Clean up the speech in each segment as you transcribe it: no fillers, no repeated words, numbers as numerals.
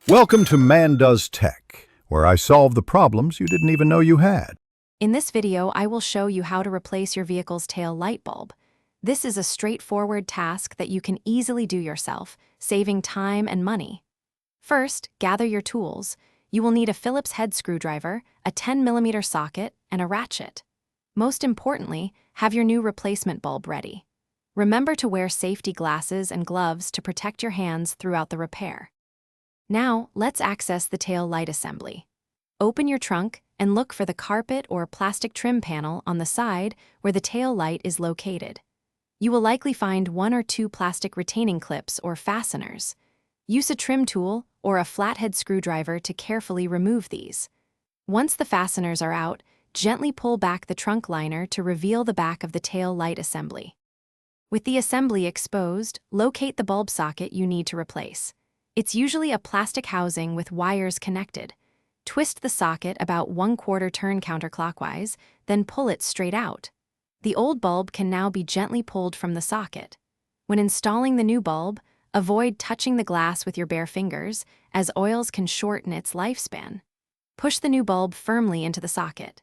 Welcome to Man Does Tech, where I solve the problems you didn't even know you had. In this video, I will show you how to replace your vehicle's tail light bulb. This is a straightforward task that you can easily do yourself, saving time and money. First, gather your tools. You will need a Phillips head screwdriver, a 10mm socket, and a ratchet. Most importantly, have your new replacement bulb ready. Remember to wear safety glasses and gloves to protect your hands throughout the repair. Now, let's access the tail light assembly. Open your trunk and look for the carpet or plastic trim panel on the side where the tail light is located. You will likely find one or two plastic retaining clips or fasteners. Use a trim tool or a flathead screwdriver to carefully remove these. Once the fasteners are out, gently pull back the trunk liner to reveal the back of the tail light assembly. With the assembly exposed, locate the bulb socket you need to replace. It's usually a plastic housing with wires connected. Twist the socket about 1/4 turn counterclockwise, then pull it straight out. The old bulb can now be gently pulled from the socket. When installing the new bulb, avoid touching the glass with your bare fingers, as oils can shorten its lifespan. Push the new bulb firmly into the socket.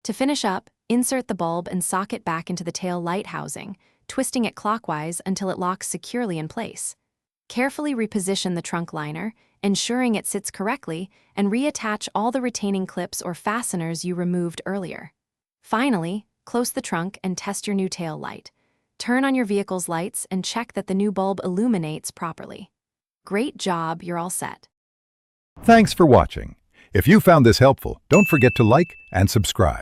To finish up, insert the bulb and socket back into the tail light housing, twisting it clockwise until it locks securely in place. Carefully reposition the trunk liner, ensuring it sits correctly, and reattach all the retaining clips or fasteners you removed earlier. Finally, close the trunk and test your new tail light. Turn on your vehicle's lights and check that the new bulb illuminates properly. Great job, you're all set. Thanks for watching. If you found this helpful, don't forget to like and subscribe.